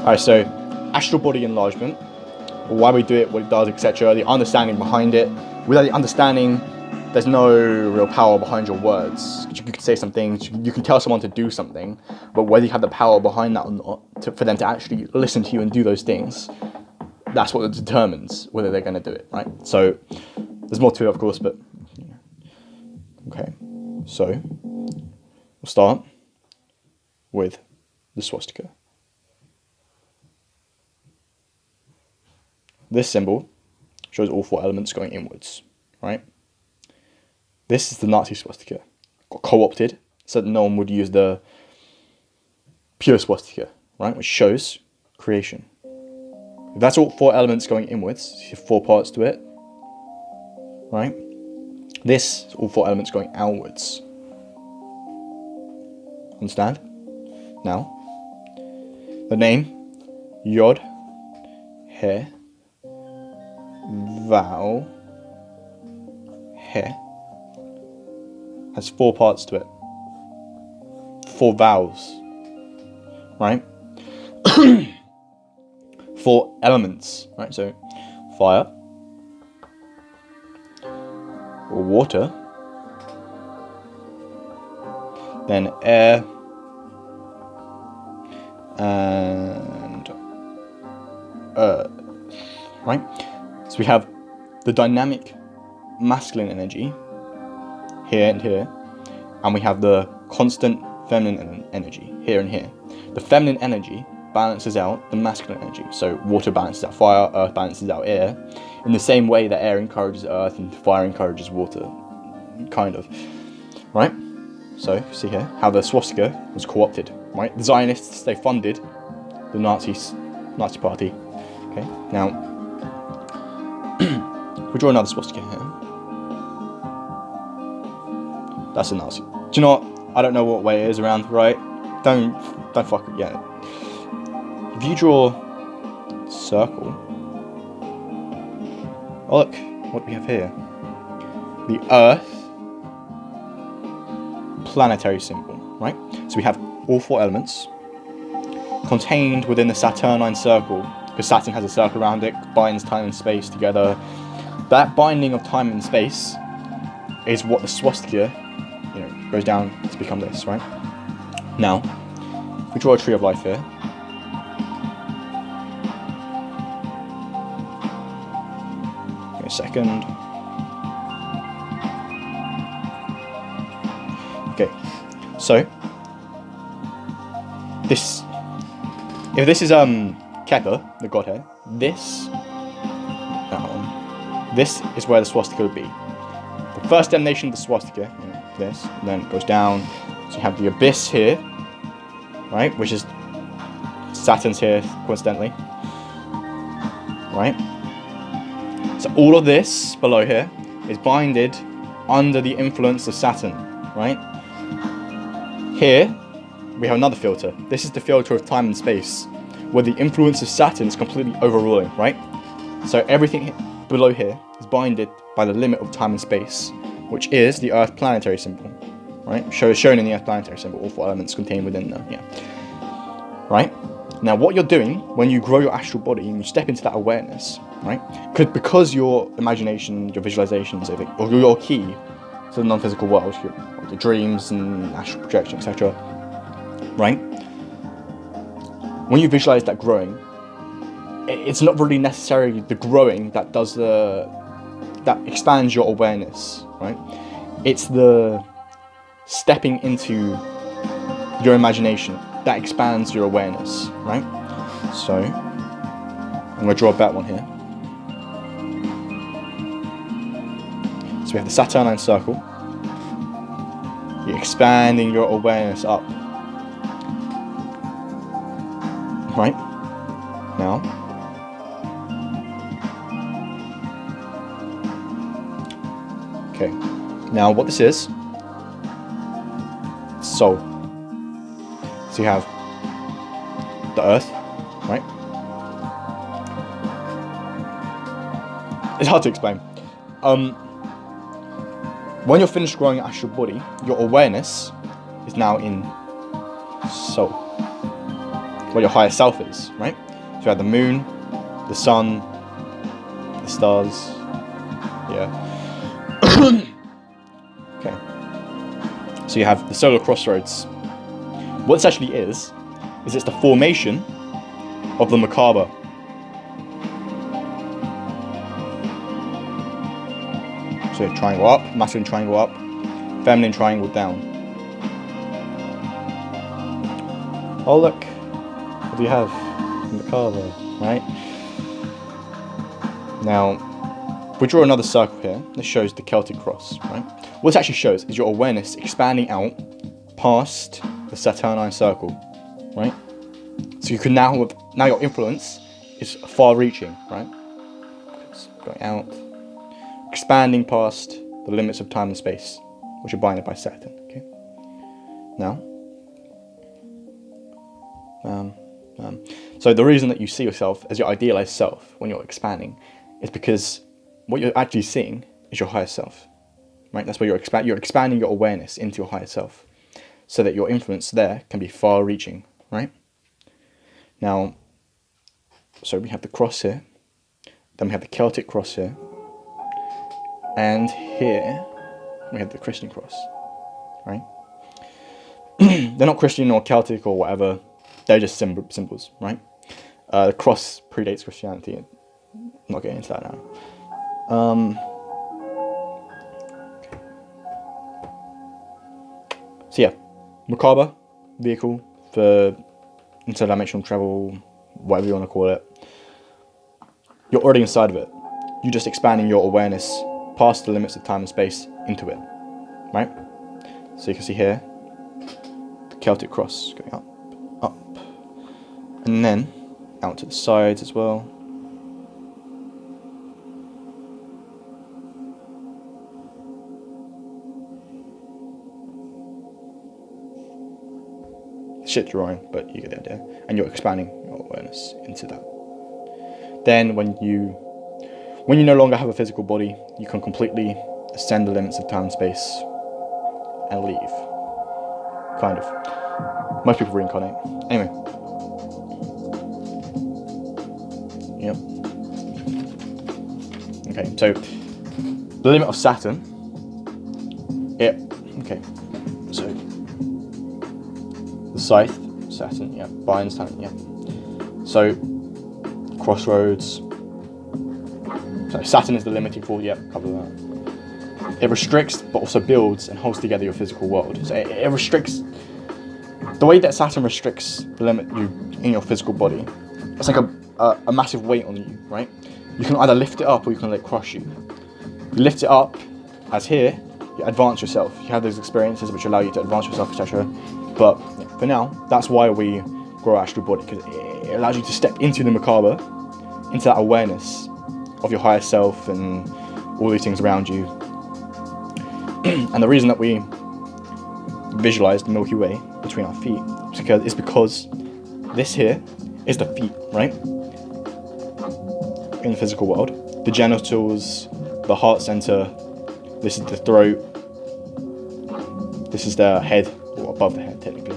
Alright, so astral body enlargement, why we do it, what it does, etc. The understanding behind it. Without the understanding, there's no real power behind your words. You can say some things, you can tell someone to do something, but whether you have the power behind that or not, for them to actually listen to you and do those things, that's what determines whether they're going to do it, right? So there's more to it, of course, but okay. So we'll start with the swastika. This symbol shows all 4 elements going inwards, right? This is the Nazi swastika. Got co-opted so that no one would use the pure swastika, right? Which shows creation. If that's all 4 elements going inwards, you have 4 parts to it, right? This is all 4 elements going outwards. Understand? Now, the name Yod, He, Vowel, He has 4 parts to it. 4 vowels, right? 4 elements, right? So fire, or water, then air, and earth, right? So we have the dynamic masculine energy here and here, and we have the constant feminine energy here and here. The feminine energy balances out the masculine energy. So water balances out fire, earth balances out air, in the same way that air encourages earth and fire encourages water, kind of, right? So see here how the swastika was co-opted, right? The Zionists, they funded the Nazi party. Okay, now we draw another swastika here. That's a Nazi. Do you know what? I don't know what way it is around, right? Don't fuck it, yeah. If you draw a circle, oh look, what do we have here? The Earth planetary symbol, right? So we have all 4 elements contained within the Saturnine circle, because Saturn has a circle around it, binds time and space together. That binding of time and space is what the swastika, goes down to become this, right? Now, if we draw a tree of life here, give me a second. Okay, so this, if this is Keter, the godhead, this is where the swastika would be. The first emanation of the swastika, this, and then it goes down. So you have the abyss here, right, which is Saturn's here, coincidentally, right? So all of this below here is binded under the influence of Saturn, right? Here we have another filter. This is the filter of time and space, where the influence of Saturn is completely overruling, right? So everything below here is binded by the limit of time and space, which is the Earth planetary symbol, right? Shown in the Earth planetary symbol, all 4 elements contained within there, yeah. Right? Now what you're doing when you grow your astral body and you step into that awareness, right? Because your imagination, your visualizations, or your key to the non-physical world, your dreams and astral projection, etc., right? When you visualize that growing, it's not really necessarily the growing that does that expands your awareness, right? It's the stepping into your imagination that expands your awareness, right? So I'm going to draw a better one here. So we have the Saturnine circle. You're expanding your awareness up, right? Now, okay, now what this is, soul. So you have the Earth, right? It's hard to explain. When you're finished growing your astral body, your awareness is now in soul. what your higher self is, right? So you have the moon, the sun, the stars, yeah. Okay. So you have the solar crossroads. What this actually is it's the formation of the macabre. So triangle up, masculine triangle up, feminine triangle down. Oh look, what do you have? Macabre, right? Now, we draw another circle here. This shows the Celtic cross, right? What this actually shows is your awareness expanding out past the Saturnine circle, right? So you can now your influence is far-reaching, right? It's going out, expanding past the limits of time and space, which are bounded by Saturn. Okay. Now, so the reason that you see yourself as your idealized self when you're expanding is because what you're actually seeing is your higher self, right? That's where you're expanding your awareness into your higher self, so that your influence there can be far-reaching, right? Now, so we have the cross here, then we have the Celtic cross here, and here we have the Christian cross, right? They're not Christian or Celtic or whatever, they're just symbols, right? The cross predates Christianity. I'm not getting into that now. So yeah, macabre vehicle for interdimensional travel, whatever you want to call it. You're already inside of it. You're just expanding your awareness past the limits of time and space into it, right? So you can see here the Celtic cross going up, up, and then out to the sides as well. Shit drawing, but you get the idea. And you're expanding your awareness into that. Then when you no longer have a physical body, you can completely ascend the limits of time and space and leave. Kind of. Most people reincarnate. Anyway. Yep. Okay, so the limit of Saturn. Okay. So the scythe, Saturn, yeah, binds Saturn, yeah. So crossroads. So Saturn is the limiting force, yeah, cover that. It restricts but also builds and holds together your physical world. So it restricts, the way that Saturn restricts the limit you in your physical body, it's like a massive weight on you, right? You can either lift it up or you can let it crush you. You lift it up, as here, you advance yourself. You have those experiences which allow you to advance yourself, etc. But yeah, for now, that's why we grow astral body, because it allows you to step into the macabre, into that awareness of your higher self and all these things around you. And the reason that we visualize the Milky Way between our feet is because this here is the feet, right? In the physical world. The genitals, the heart center, this is the throat, this is the head, or above the head technically.